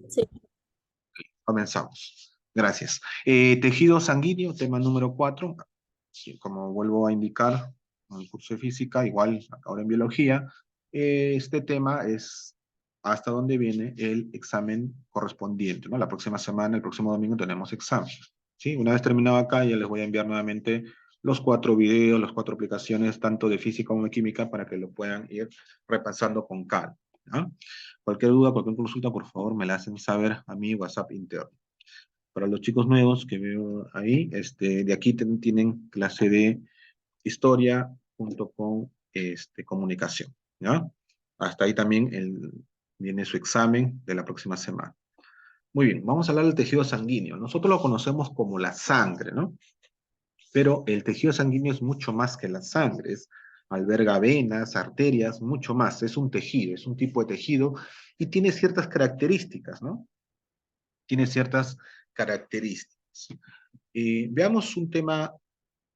Sí. Comenzamos. Gracias. Tejido sanguíneo, tema número 4. Sí, como vuelvo a indicar en el curso de física, igual ahora en biología, este tema es hasta dónde viene el examen correspondiente, ¿no? La próxima semana, el próximo domingo tenemos examen, ¿sí? Una vez terminado acá, ya les voy a enviar nuevamente los 4 videos, las 4 aplicaciones, tanto de física como de química, para que lo puedan ir repasando con calma, ¿no? Cualquier duda, cualquier consulta, por favor, me la hacen saber a mi WhatsApp interno. Para los chicos nuevos que veo ahí, de aquí tienen clase de historia junto con comunicación, ¿ya? Hasta ahí también viene su examen de la próxima semana. Muy bien, vamos a hablar del tejido sanguíneo. Nosotros lo conocemos como la sangre, ¿no? Pero el tejido sanguíneo es mucho más que la sangre. Alberga venas, arterias, mucho más. Es un tejido, es un tipo de tejido y tiene ciertas características, ¿no? Tiene ciertas características. Veamos un tema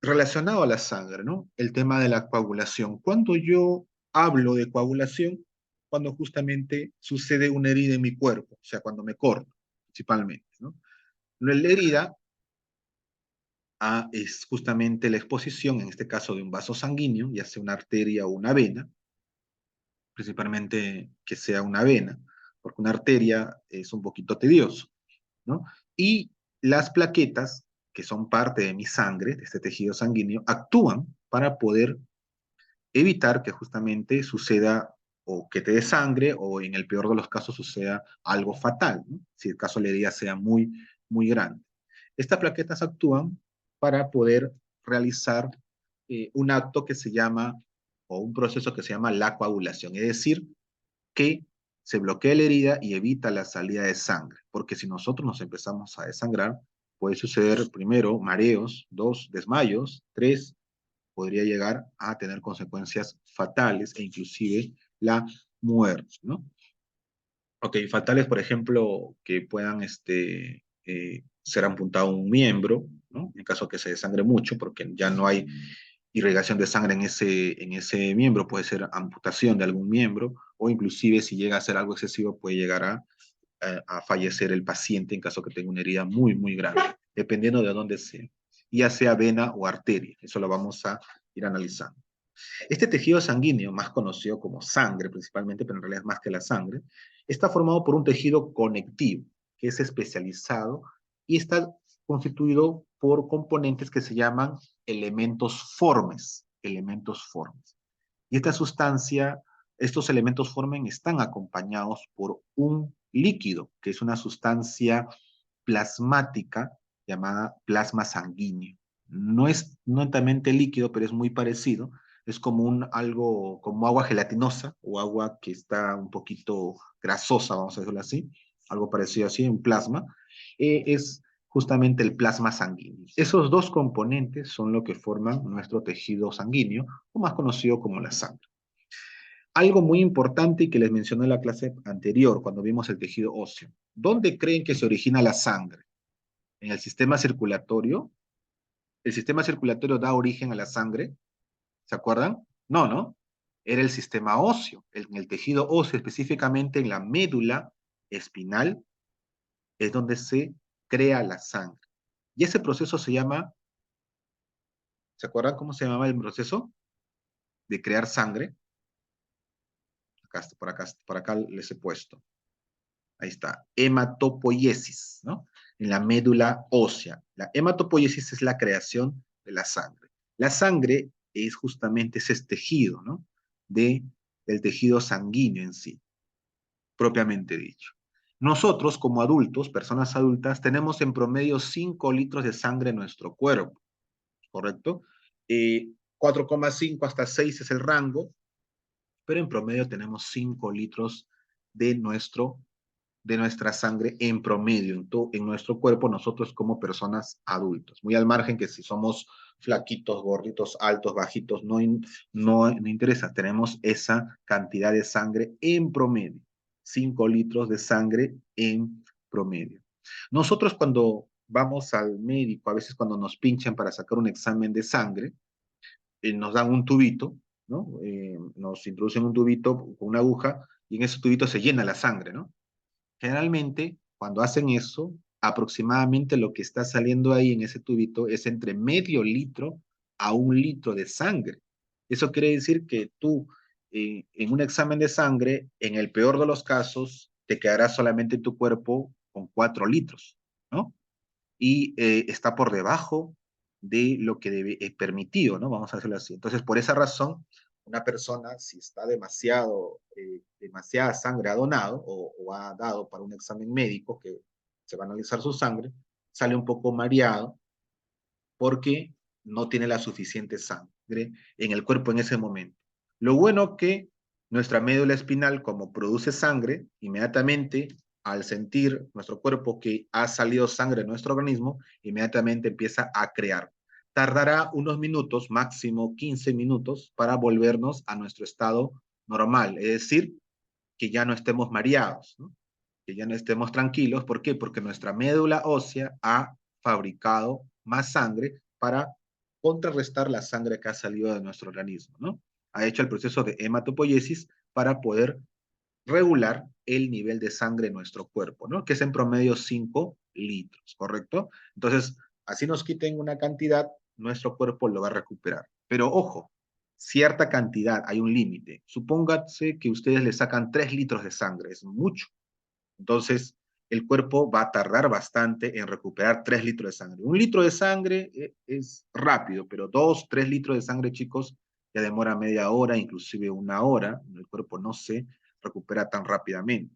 relacionado a la sangre, ¿no? El tema de la coagulación. Cuando yo hablo de coagulación, cuando justamente sucede una herida en mi cuerpo, o sea, cuando me corto, principalmente, ¿no? La herida es justamente la exposición, en este caso de un vaso sanguíneo, ya sea una arteria o una vena, principalmente que sea una vena, porque una arteria es un poquito tedioso, ¿no? Y las plaquetas, que son parte de mi sangre, de este tejido sanguíneo, actúan para poder evitar que justamente suceda o que te dé sangre o en el peor de los casos suceda algo fatal, ¿no? Si el caso de la herida sea muy, muy grande. Estas plaquetas actúan para poder realizar un acto que se llama, o un proceso que se llama la coagulación, es decir, que se bloquea la herida y evita la salida de sangre, porque si nosotros nos empezamos a desangrar, puede suceder primero mareos, dos, desmayos, tres, podría llegar a tener consecuencias fatales e inclusive la muerte, ¿no? Ok, fatales, por ejemplo, que puedan ser amputado un miembro, ¿no? En caso que se desangre mucho, porque ya no hay irrigación de sangre en ese miembro, puede ser amputación de algún miembro, o inclusive si llega a ser algo excesivo, puede llegar a fallecer el paciente en caso que tenga una herida muy, muy grande, dependiendo de dónde sea, ya sea vena o arteria. Eso lo vamos a ir analizando. Este tejido sanguíneo, más conocido como sangre principalmente, pero en realidad es más que la sangre, está formado por un tejido conectivo, que es especializado y está constituido por componentes que se llaman elementos formes, elementos formes. Y esta sustancia, estos elementos formen están acompañados por un líquido, que es una sustancia plasmática llamada plasma sanguíneo. No es netamente líquido, pero es muy parecido. Es como algo, como agua gelatinosa o agua que está un poquito grasosa, vamos a decirlo así, algo parecido así, un plasma. Es justamente el plasma sanguíneo. Esos dos componentes son lo que forman nuestro tejido sanguíneo, o más conocido como la sangre. Algo muy importante y que les mencioné en la clase anterior, cuando vimos el tejido óseo. ¿Dónde creen que se origina la sangre? ¿En el sistema circulatorio? ¿El sistema circulatorio da origen a la sangre? ¿Se acuerdan? No, ¿no? Era el sistema óseo. En el tejido óseo, específicamente en la médula espinal, es donde se crea la sangre. Y ese proceso se llama, ¿se acuerdan cómo se llamaba el proceso de crear sangre? Acá, por acá les he puesto. Ahí está, hematopoiesis, ¿no? En la médula ósea. La hematopoiesis es la creación de la sangre. La sangre es justamente ese tejido, ¿no? Del tejido sanguíneo en sí, propiamente dicho. Nosotros, como adultos, personas adultas, tenemos en promedio 5 litros de sangre en nuestro cuerpo, ¿correcto? 4,5 hasta 6 es el rango, pero en promedio tenemos 5 litros de nuestra sangre en promedio en nuestro cuerpo, nosotros como personas adultos. Muy al margen que si somos flaquitos, gorditos, altos, bajitos, no interesa. Tenemos esa cantidad de sangre en promedio. 5 litros de sangre en promedio. Nosotros cuando vamos al médico, a veces cuando nos pinchan para sacar un examen de sangre, nos dan un tubito, ¿no? Nos introducen un tubito con una aguja y en ese tubito se llena la sangre, ¿no? Generalmente cuando hacen eso, aproximadamente lo que está saliendo ahí en ese tubito es entre medio litro a 1 litro de sangre. Eso quiere decir que tú, en un examen de sangre, en el peor de los casos, te quedará solamente tu cuerpo con 4 litros, ¿no? Y está por debajo de lo que es permitido, ¿no? Vamos a hacerlo así. Entonces, por esa razón, una persona, si está demasiada sangre ha donado o ha dado para un examen médico que se va a analizar su sangre, sale un poco mareado porque no tiene la suficiente sangre en el cuerpo en ese momento. Lo bueno que nuestra médula espinal, como produce sangre, inmediatamente al sentir nuestro cuerpo que ha salido sangre en nuestro organismo, inmediatamente empieza a crear. Tardará unos minutos, máximo 15 minutos, para volvernos a nuestro estado normal, es decir, que ya no estemos mareados, ¿no? Que ya no estemos tranquilos. ¿Por qué? Porque nuestra médula ósea ha fabricado más sangre para contrarrestar la sangre que ha salido de nuestro organismo, ¿no? Ha hecho el proceso de hematopoiesis para poder regular el nivel de sangre en nuestro cuerpo, ¿no? Que es en promedio 5 litros, ¿correcto? Entonces, así nos quiten una cantidad, nuestro cuerpo lo va a recuperar. Pero ojo, cierta cantidad, hay un límite. Supóngase que ustedes le sacan 3 litros de sangre, es mucho. Entonces, el cuerpo va a tardar bastante en recuperar 3 litros de sangre. 1 litro de sangre es rápido, pero 2, 3 litros de sangre, chicos, ya demora media hora, inclusive 1 hora. El cuerpo no se recupera tan rápidamente,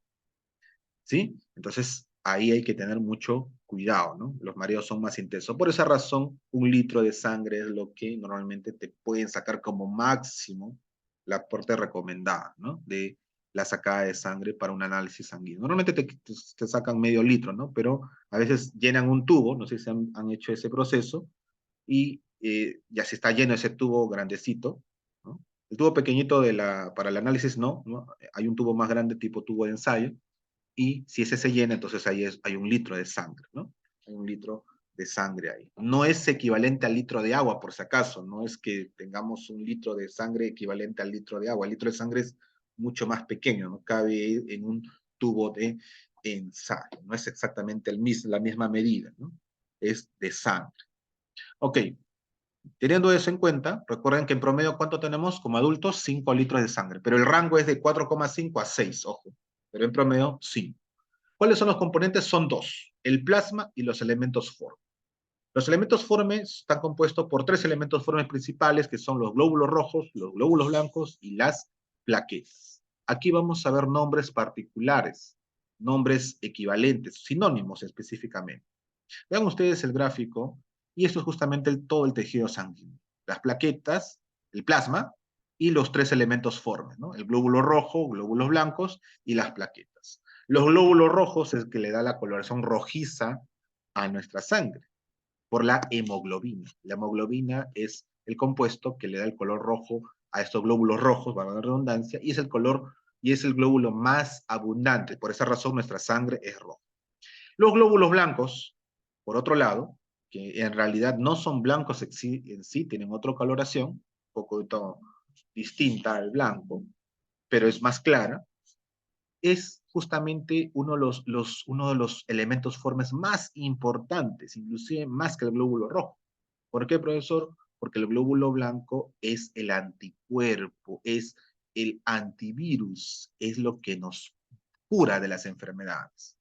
¿sí? Entonces, ahí hay que tener mucho cuidado, ¿no? Los mareos son más intensos. Por esa razón, 1 litro de sangre es lo que normalmente te pueden sacar como máximo la aporte recomendada, ¿no? De la sacada de sangre para un análisis sanguíneo. Normalmente te sacan medio litro, ¿no? Pero a veces llenan un tubo, no sé si han hecho ese proceso, y ya se está lleno ese tubo grandecito, ¿no? El tubo pequeñito para el análisis no, hay un tubo más grande tipo tubo de ensayo, y si ese se llena, entonces ahí hay 1 litro de sangre, ¿no? Hay 1 litro de sangre ahí. No es equivalente al litro de agua, por si acaso, no es que tengamos 1 litro de sangre equivalente al litro de agua. El litro de sangre es mucho más pequeño, no cabe en un tubo de ensayo, no es exactamente la misma medida, ¿no? Es de sangre. Ok, teniendo eso en cuenta, recuerden que en promedio, ¿cuánto tenemos como adultos? 5 litros de sangre, pero el rango es de 4,5 a 6, ojo, pero en promedio 5. ¿Cuáles son los componentes? Son dos, el plasma y los elementos formes. Los elementos formes están compuestos por 3 elementos formes principales, que son los glóbulos rojos, los glóbulos blancos y las plaquetas. Aquí vamos a ver nombres particulares, nombres equivalentes, sinónimos específicamente. Vean ustedes el gráfico, y esto es justamente todo el tejido sanguíneo. Las plaquetas, el plasma, y los 3 elementos formes, ¿no? El glóbulo rojo, glóbulos blancos y las plaquetas. Los glóbulos rojos es el que le da la coloración rojiza a nuestra sangre, por la hemoglobina. La hemoglobina es el compuesto que le da el color rojo a estos glóbulos rojos, valga la redundancia, y es el color, y es el glóbulo más abundante. Por esa razón nuestra sangre es roja. Los glóbulos blancos, por otro lado, que en realidad no son blancos en sí, tienen otra coloración, un poco distinta al blanco, pero es más clara, es justamente uno de los elementos formes más importantes, inclusive más que el glóbulo rojo. ¿Por qué, profesor? Porque el glóbulo blanco es el anticuerpo, es el antivirus, es lo que nos cura de las enfermedades.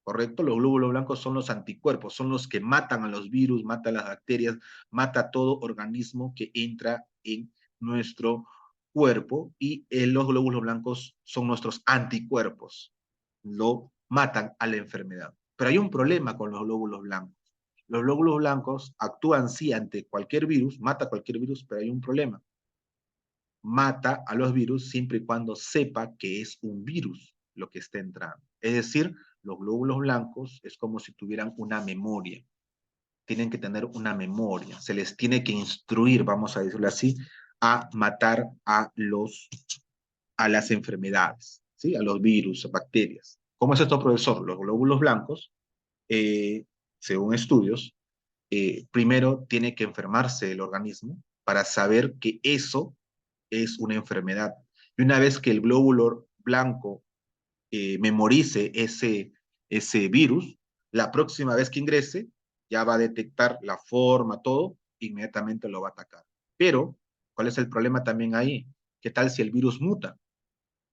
¿Correcto? Los glóbulos blancos son los anticuerpos, son los que matan a los virus, matan a las bacterias, mata a todo organismo que entra en nuestro cuerpo, y los glóbulos blancos son nuestros anticuerpos, lo matan a la enfermedad. Pero hay un problema con los glóbulos blancos. Los glóbulos blancos actúan sí ante cualquier virus, mata a cualquier virus, pero hay un problema. Mata a los virus siempre y cuando sepa que es un virus lo que está entrando. Es decir, los glóbulos blancos es como si tuvieran una memoria. Tienen que tener una memoria. Se les tiene que instruir, vamos a decirlo así, a matar a las enfermedades, ¿sí? A los virus, a bacterias. ¿Cómo es esto, profesor? Los glóbulos blancos, eh, según estudios, primero tiene que enfermarse el organismo para saber que eso es una enfermedad. Y una vez que el glóbulo blanco memorice ese virus, la próxima vez que ingrese, ya va a detectar la forma, todo, inmediatamente lo va a atacar. Pero, ¿cuál es el problema también ahí? ¿Qué tal si el virus muta?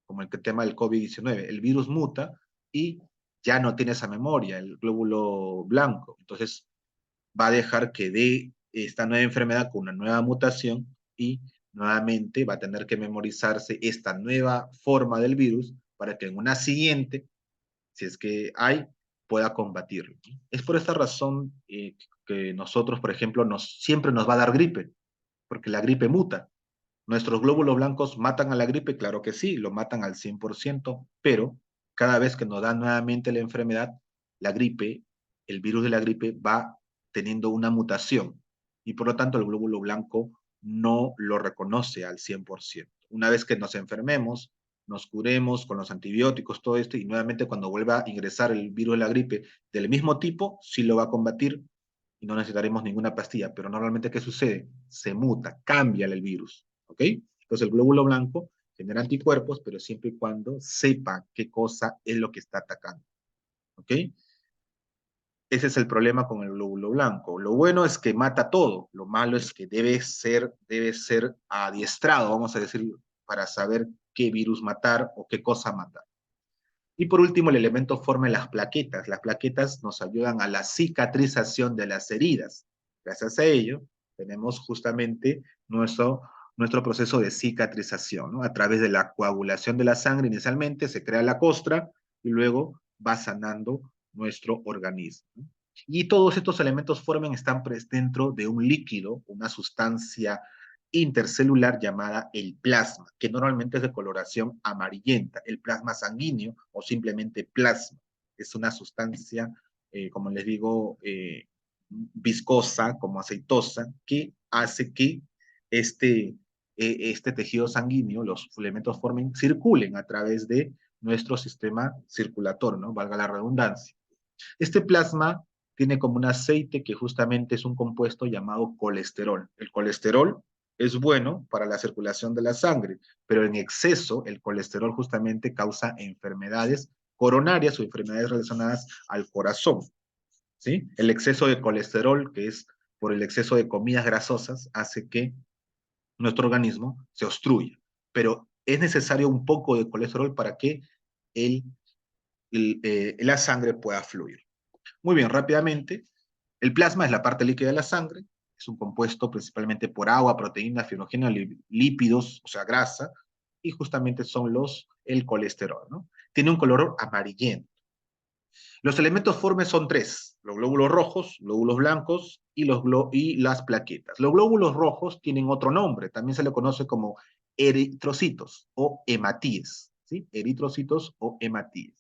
Como el tema del COVID-19. El virus muta y ya no tiene esa memoria, el glóbulo blanco. Entonces, va a dejar que dé esta nueva enfermedad con una nueva mutación y nuevamente va a tener que memorizarse esta nueva forma del virus para que en una siguiente, si es que hay, pueda combatirlo. Es por esta razón que nosotros, por ejemplo, siempre nos va a dar gripe, porque la gripe muta. ¿Nuestros glóbulos blancos matan a la gripe? Claro que sí, lo matan al 100%, pero cada vez que nos da nuevamente la enfermedad, la gripe, el virus de la gripe va teniendo una mutación y por lo tanto el glóbulo blanco no lo reconoce al 100%. Una vez que nos enfermemos, nos curemos con los antibióticos, todo esto, y nuevamente cuando vuelva a ingresar el virus de la gripe del mismo tipo, sí lo va a combatir y no necesitaremos ninguna pastilla. Pero normalmente, ¿qué sucede? Se muta, cambia el virus. ¿Ok? Entonces el glóbulo blanco genera anticuerpos, pero siempre y cuando sepa qué cosa es lo que está atacando. ¿Ok? Ese es el problema con el glóbulo blanco. Lo bueno es que mata todo. Lo malo es que debe ser adiestrado, vamos a decir, para saber qué virus matar o qué cosa matar. Y por último, el elemento forma las plaquetas. Las plaquetas nos ayudan a la cicatrización de las heridas. Gracias a ello, tenemos justamente nuestro proceso de cicatrización, ¿no? A través de la coagulación de la sangre, inicialmente se crea la costra y luego va sanando nuestro organismo, ¿no? Y todos estos elementos forman están dentro de un líquido, una sustancia intercelular llamada el plasma, que normalmente es de coloración amarillenta, el plasma sanguíneo o simplemente plasma. Es una sustancia, como les digo, viscosa, como aceitosa, que hace que este tejido sanguíneo, los elementos formen, circulen a través de nuestro sistema circulatorio, ¿no? Valga la redundancia. Este plasma tiene como un aceite que justamente es un compuesto llamado colesterol. El colesterol es bueno para la circulación de la sangre, pero en exceso el colesterol justamente causa enfermedades coronarias o enfermedades relacionadas al corazón, ¿sí? El exceso de colesterol, que es por el exceso de comidas grasosas, hace que nuestro organismo se obstruya, pero es necesario un poco de colesterol para que la sangre pueda fluir. Muy bien, rápidamente. El plasma es la parte líquida de la sangre, es un compuesto principalmente por agua, proteínas, fibrinógeno, lípidos, o sea, grasa, y justamente son el colesterol, ¿no? Tiene un color amarillento. Los elementos formes son tres: los glóbulos rojos, glóbulos blancos y las plaquetas. Los glóbulos rojos tienen otro nombre, también se le conoce como eritrocitos o hematíes, ¿sí? Eritrocitos o hematíes.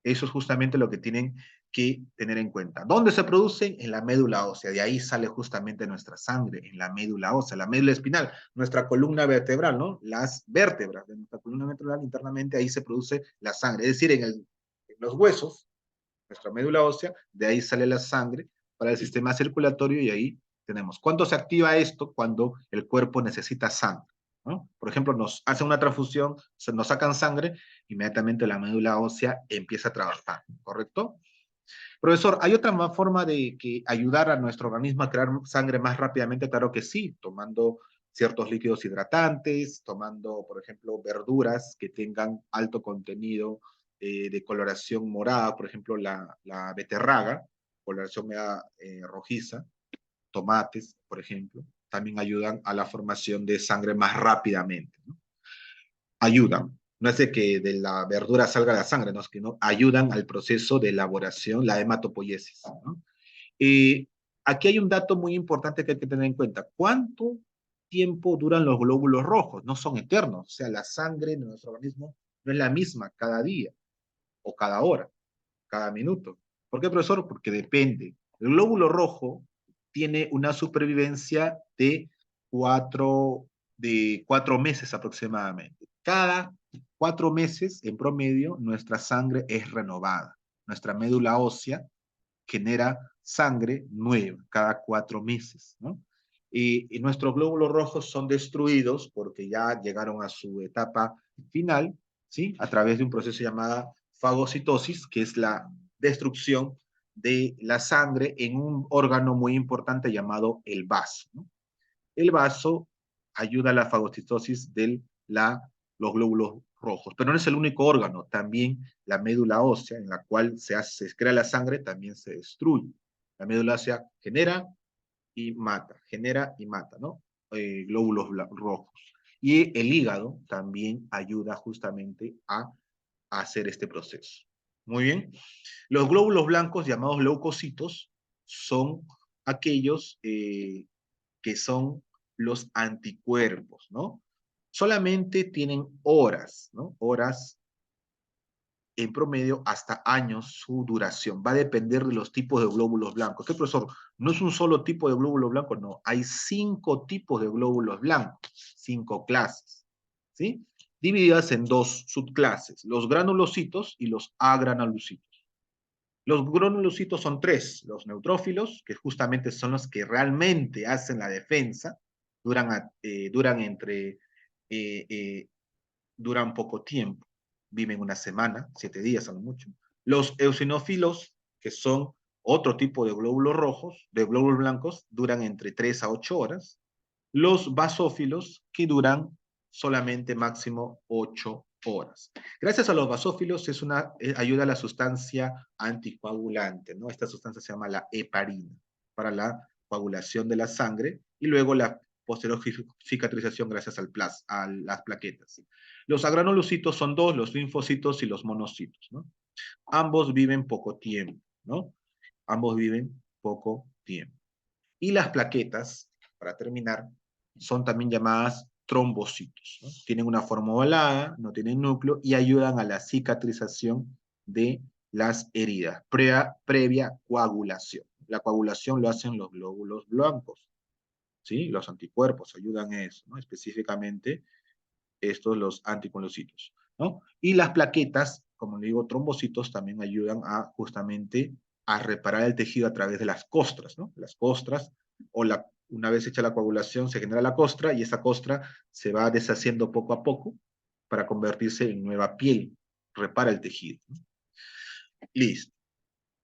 Eso es justamente lo que tienen que tener en cuenta. ¿Dónde se producen? En la médula ósea. De ahí sale justamente nuestra sangre, en la médula ósea, la médula espinal, nuestra columna vertebral, ¿no? Las vértebras de nuestra columna vertebral, internamente ahí se produce la sangre. Es decir, en los huesos, nuestra médula ósea, de ahí sale la sangre para el sistema circulatorio y ahí tenemos. ¿Cuándo se activa esto? Cuando el cuerpo necesita sangre, ¿no? Por ejemplo, nos hacen una transfusión, nos sacan sangre, inmediatamente la médula ósea empieza a trabajar, ¿correcto? Profesor, ¿hay otra forma de ayudar a nuestro organismo a crear sangre más rápidamente? Claro que sí, tomando ciertos líquidos hidratantes, tomando, por ejemplo, verduras que tengan alto contenido de coloración morada, por ejemplo, la beterraga, coloración media, rojiza, tomates, por ejemplo, también ayudan a la formación de sangre más rápidamente, ¿no? Ayudan. No es de que de la verdura salga la sangre, no, es que no, ayudan al proceso de elaboración, la hematopoiesis, ¿no? Y aquí hay un dato muy importante que hay que tener en cuenta. ¿Cuánto tiempo duran los glóbulos rojos? No son eternos, o sea, la sangre en nuestro organismo no es la misma cada día, o cada hora, cada minuto. ¿Por qué, profesor? Porque depende. El glóbulo rojo tiene una supervivencia cuatro, de 4 meses aproximadamente. Cada 4 meses, en promedio, nuestra sangre es renovada. Nuestra médula ósea genera sangre nueva cada 4 meses, ¿no? Y nuestros glóbulos rojos son destruidos porque ya llegaron a su etapa final, ¿sí? A través de un proceso llamado fagocitosis, que es la destrucción de la sangre en un órgano muy importante llamado el vaso, ¿no? El vaso ayuda a la fagocitosis de los glóbulos rojos, pero no es el único órgano, también la médula ósea en la cual se crea la sangre también se destruye. La médula ósea genera y mata, ¿no? Glóbulos rojos. Y el hígado también ayuda justamente a hacer este proceso. Muy bien. Los glóbulos blancos llamados leucocitos son aquellos que son los anticuerpos, ¿no? Solamente tienen horas, ¿no? Horas en promedio hasta años su duración. Va a depender de los tipos de glóbulos blancos. ¿Qué, profesor? ¿No es un solo tipo de glóbulo blanco? No, hay 5 tipos de glóbulos blancos, 5 clases, ¿sí? Divididas en 2 subclases, los granulocitos y los agranulocitos. Los granulocitos son 3, los neutrófilos, que justamente son los que realmente hacen la defensa, duran entre eh, eh, duran poco tiempo, viven una semana, 7 días a lo mucho. Los eosinófilos, que son otro tipo de glóbulos rojos, de glóbulos blancos, duran entre 3 a 8 horas. Los basófilos, que duran solamente máximo 8 horas. Gracias a los basófilos ayuda a la sustancia anticoagulante, ¿no? Esta sustancia se llama la heparina, para la coagulación de la sangre y luego la posterior cicatrización gracias a las plaquetas. Los agranulocitos son 2, los linfocitos y los monocitos, ¿no? Ambos viven poco tiempo, ¿no? Ambos viven poco tiempo. Y las plaquetas, para terminar, son también llamadas trombocitos, ¿no? Tienen una forma ovalada, no tienen núcleo y ayudan a la cicatrización de las heridas, previa coagulación. La coagulación lo hacen los glóbulos blancos, ¿sí? Los anticuerpos ayudan a eso, ¿no? Específicamente estos los anticonocitos, ¿no? Y las plaquetas, como le digo, trombocitos, también ayudan a justamente a reparar el tejido a través de las costras, ¿no? Las costras, una vez hecha la coagulación, se genera la costra y esa costra se va deshaciendo poco a poco para convertirse en nueva piel, repara el tejido, ¿no? Listo.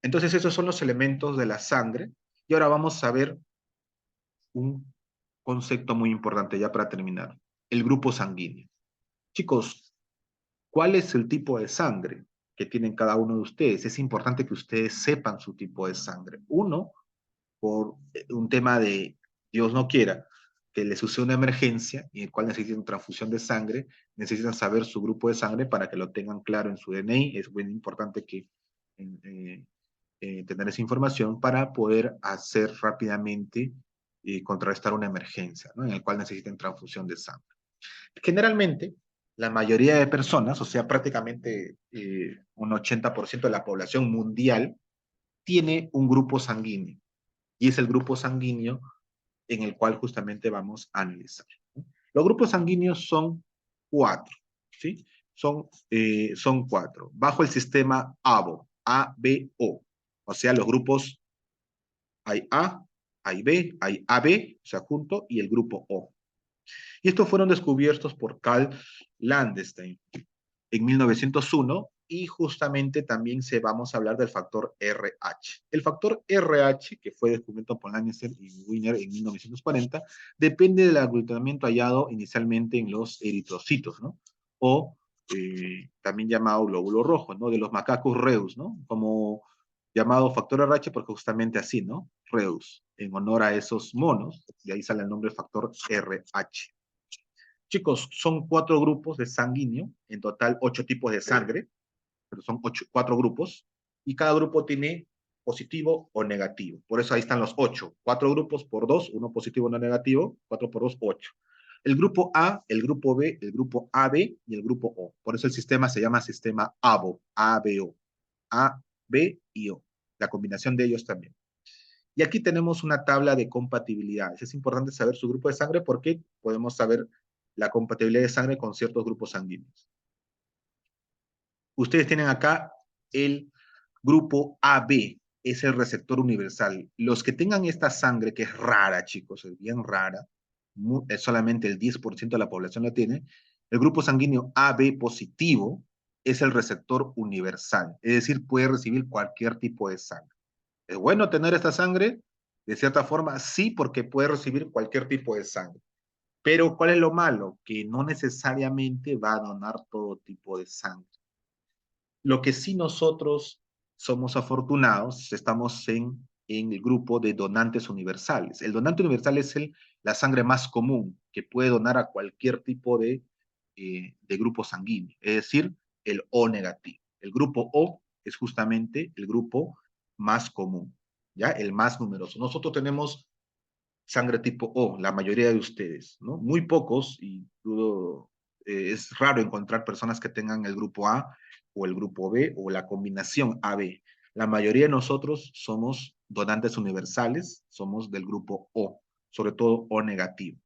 Entonces esos son los elementos de la sangre y ahora vamos a ver un concepto muy importante ya para terminar, el grupo sanguíneo. Chicos, ¿cuál es el tipo de sangre que tienen cada uno de ustedes? Es importante que ustedes sepan su tipo de sangre. Uno, por un tema de Dios no quiera, que les suceda una emergencia en el cual necesitan transfusión de sangre, necesitan saber su grupo de sangre para que lo tengan claro en su DNI. Es muy importante que tener esa información para poder hacer rápidamente y contrarrestar una emergencia, ¿no? En el cual necesiten transfusión de sangre. Generalmente, la mayoría de personas, o sea, prácticamente un 80% de la población mundial, tiene un grupo sanguíneo. Y es el grupo sanguíneo en el cual justamente vamos a analizar, ¿no? Los grupos sanguíneos son 4, ¿sí? Son 4. Bajo el sistema ABO, A, B, O. O sea, los grupos hay A, hay B, hay AB, o sea, junto, y el grupo O. Y estos fueron descubiertos por Carl Landstein en 1901 y justamente también vamos a hablar del factor RH. El factor RH, que fue descubierto por Landstein y Wiener en 1940, depende del aglutinamiento hallado inicialmente en los eritrocitos, ¿no? O también llamado glóbulo rojo, ¿no? De los macacos Reus, ¿no? Como llamado factor RH porque justamente así, ¿no? Reus, en honor a esos monos, y ahí sale el nombre factor RH. Chicos, son 4 grupos de sanguíneo, en total 8 tipos de sangre, pero son 4 grupos, y cada grupo tiene positivo o negativo. Por eso ahí están los 8. 4 grupos por 2, uno positivo, uno negativo, 4 por 2, 8. El grupo A, el grupo B, el grupo AB y el grupo O. Por eso el sistema se llama sistema ABO, ABO. A, B y O. La combinación de ellos también. Y aquí tenemos una tabla de compatibilidades. Es importante saber su grupo de sangre porque podemos saber la compatibilidad de sangre con ciertos grupos sanguíneos. Ustedes tienen acá el grupo AB, es el receptor universal. Los que tengan esta sangre, que es rara, chicos, es bien rara, solamente el 10% de la población la tiene, el grupo sanguíneo AB positivo es el receptor universal, es decir, puede recibir cualquier tipo de sangre. ¿Es bueno tener esta sangre? De cierta forma, sí, porque puede recibir cualquier tipo de sangre. Pero, ¿cuál es lo malo? Que no necesariamente va a donar todo tipo de sangre. Lo que sí nosotros somos afortunados, estamos en el grupo de donantes universales. El donante universal es la sangre más común que puede donar a cualquier tipo de grupo sanguíneo, es decir, el O negativo. El grupo O es justamente el grupo más común, ¿ya? El más numeroso. Nosotros tenemos sangre tipo O, la mayoría de ustedes, ¿no? Muy pocos, y es raro encontrar personas que tengan el grupo A o el grupo B o la combinación AB. La mayoría de nosotros somos donantes universales, somos del grupo O, sobre todo O negativo.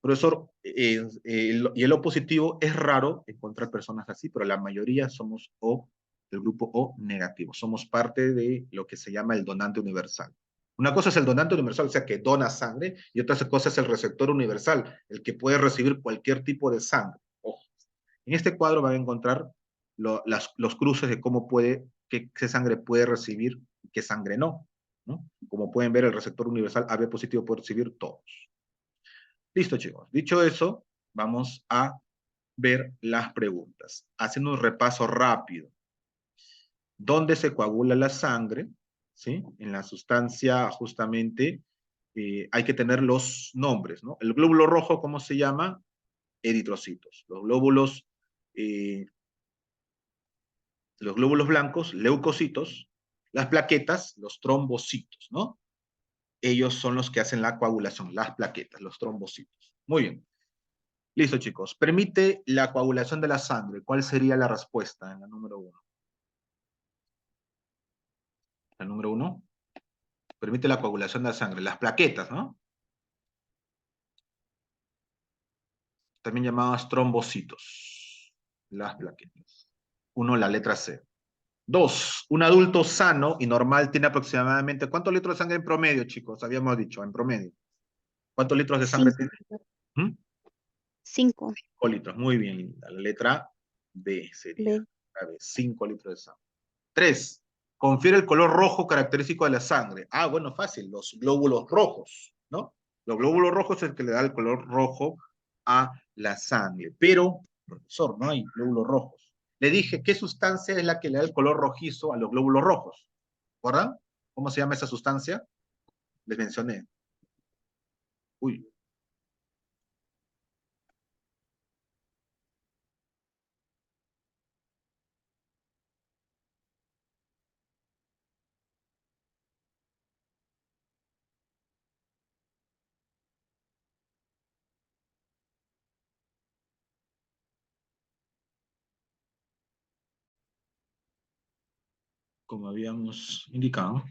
Profesor, y el O positivo es raro encontrar personas así, pero la mayoría somos O, del grupo O negativo. Somos parte de lo que se llama el donante universal. Una cosa es el donante universal, o sea, que dona sangre, y otra cosa es el receptor universal, el que puede recibir cualquier tipo de sangre. Ojo. En este cuadro van a encontrar los cruces de cómo puede, qué sangre puede recibir y qué sangre no, ¿no? Como pueden ver, el receptor universal AB positivo puede recibir todos. Listo, chicos. Dicho eso, vamos a ver las preguntas. Haciendo un repaso rápido. ¿Dónde se coagula la sangre? ¿Sí? En la sustancia, justamente, hay que tener los nombres, ¿no? El glóbulo rojo, ¿cómo se llama? Eritrocitos. Eh, los glóbulos blancos, leucocitos. Las plaquetas, los trombocitos, ¿no? Ellos son los que hacen la coagulación, las plaquetas, los trombocitos. Muy bien. Listo, chicos. Permite la coagulación de la sangre. ¿Cuál sería la respuesta en la número uno? La número uno. Permite la coagulación de la sangre. Las plaquetas, ¿no? También llamadas trombocitos. Las plaquetas. Uno, la letra C. Dos, un adulto sano y normal tiene aproximadamente, ¿cuántos litros de sangre en promedio, chicos? Habíamos dicho, en promedio. ¿Cuántos litros de sangre Cinco. tiene? ¿Mm? 5. 5 litros. Muy bien, linda. La letra B sería. B. A ver, 5 litros de sangre. 3. Confiere el color rojo característico de la sangre. Ah, bueno, fácil, los glóbulos rojos, ¿no? Los glóbulos rojos es el que le da el color rojo a la sangre. Pero, profesor, no hay glóbulos rojos. Le dije, ¿qué sustancia es la que le da el color rojizo a los glóbulos rojos? ¿Recuerdan? ¿Cómo se llama esa sustancia? Les mencioné. Uy, como habíamos indicado,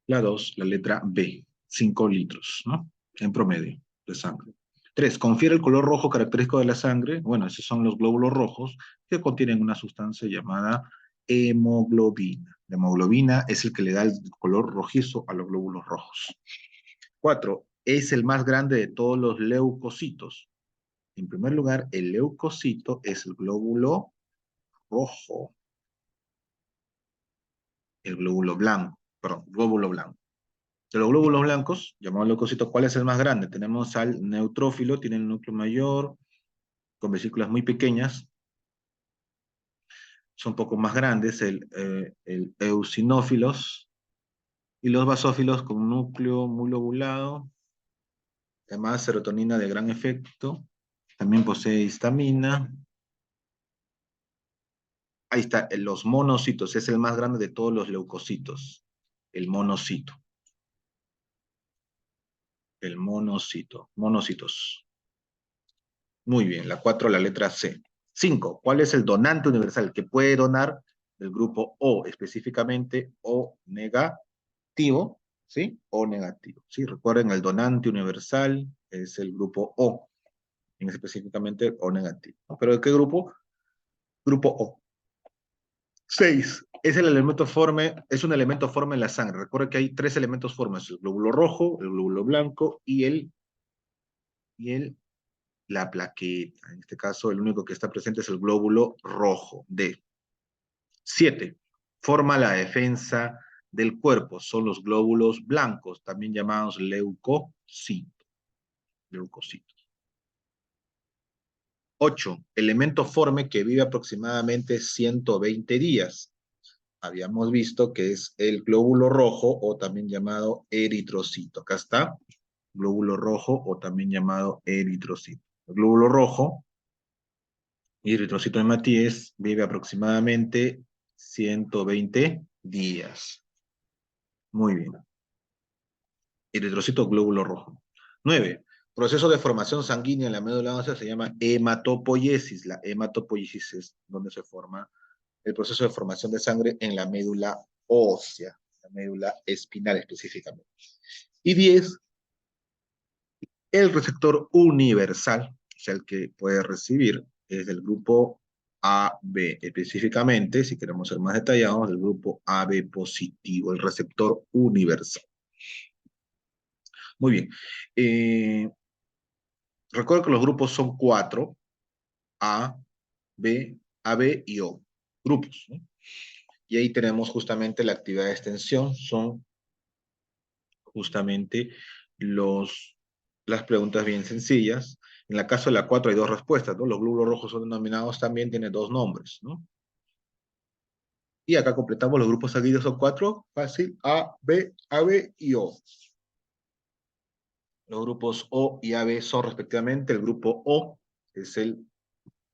la 2, la letra B, 5 litros, ¿no? En promedio de sangre. 3. Confiere el color rojo característico de la sangre. Bueno, esos son los glóbulos rojos que contienen una sustancia llamada hemoglobina. La hemoglobina es el que le da el color rojizo a los glóbulos rojos. 4. Es el más grande de todos los leucocitos. En primer lugar, el leucocito es el glóbulo rojo, el glóbulo blanco, perdón, glóbulo blanco. De los glóbulos blancos, llamados leucocitos, ¿cuál es el más grande? Tenemos al neutrófilo, tiene el núcleo mayor, con vesículas muy pequeñas, son un poco más grandes, el eosinófilos, y los basófilos con un núcleo muy lobulado, además serotonina de gran efecto, también posee histamina. Ahí está, los monocitos, es el más grande de todos los leucocitos, el monocito, monocitos. Muy bien, la 4, la letra C. 5. ¿Cuál es el donante universal que puede donar del grupo O, específicamente O negativo? ¿Sí? O negativo. ¿Sí? Recuerden, el donante universal es el grupo O, en específicamente O negativo. ¿No? ¿Pero de qué grupo? Grupo O. 6. Es un elemento forme en la sangre. Recuerden que hay 3 elementos formes: el glóbulo rojo, el glóbulo blanco y el la plaqueta. En este caso, el único que está presente es el glóbulo rojo, D. 7. Forma la defensa del cuerpo. Son los glóbulos blancos, también llamados leucocitos. Leucocitos. 8. Elemento forme que vive aproximadamente 120 días. Habíamos visto que es el glóbulo rojo o también llamado eritrocito. Acá está, glóbulo rojo o también llamado eritrocito. El glóbulo rojo y eritrocito de Matías vive aproximadamente 120 días. Muy bien. Eritrocito, glóbulo rojo. 9. Proceso de formación sanguínea en la médula ósea se llama hematopoiesis. La hematopoiesis es donde se forma el proceso de formación de sangre en la médula ósea, la médula espinal específicamente. Y 10, el receptor universal, o sea, el que puede recibir, es del grupo AB, específicamente, si queremos ser más detallados, del grupo AB positivo, el receptor universal. Muy bien. Recuerdo que los grupos son 4, A, B, AB y O. Grupos, ¿no? Y ahí tenemos justamente la actividad de extensión, son justamente las preguntas bien sencillas. En el caso de la 4 hay dos respuestas, ¿no? Los glóbulos rojos son denominados también, tienen dos nombres, ¿no? Y acá completamos los grupos sanguíneos, son 4, fácil, A, B y O. Los grupos O y AB son respectivamente, el grupo O es el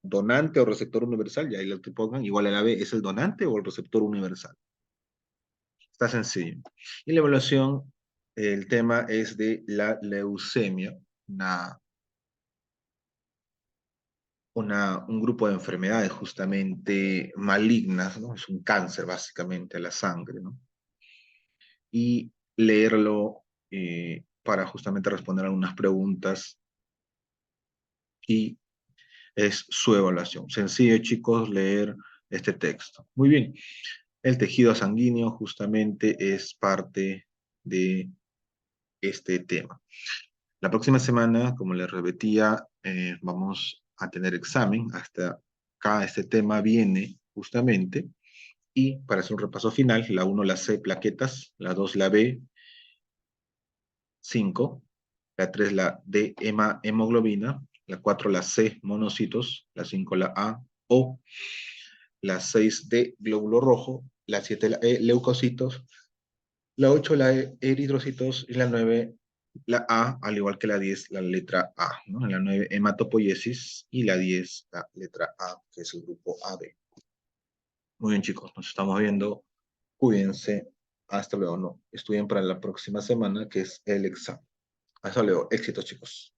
donante o receptor universal, y ahí lo que pongan, igual el AB es el donante o el receptor universal. Está sencillo. Y la evaluación, el tema es de la leucemia, un grupo de enfermedades justamente malignas, ¿no? Es un cáncer básicamente a la sangre, ¿no? Y leerlo para justamente responder algunas preguntas y es su evaluación. Sencillo, chicos, leer este texto. Muy bien. El tejido sanguíneo justamente es parte de este tema. La próxima semana, como les repetía, vamos a tener examen. Hasta acá este tema viene justamente. Y para hacer un repaso final, la 1 la C, plaquetas, la 2 la B, 5, la 3 la D, hemoglobina, la 4 la C, monocitos, la 5 la A, O, la 6 D, glóbulo rojo, la 7 la E, leucocitos, la 8 la E, eritrocitos y la 9 la A, al igual que la 10, la letra A, ¿no? En la 9, hematopoiesis y la 10, la letra A, que es el grupo AB. Muy bien, chicos, nos estamos viendo. Cuídense. Hasta luego. No, estudien para la próxima semana, que es el examen. Hasta luego. Éxitos, chicos.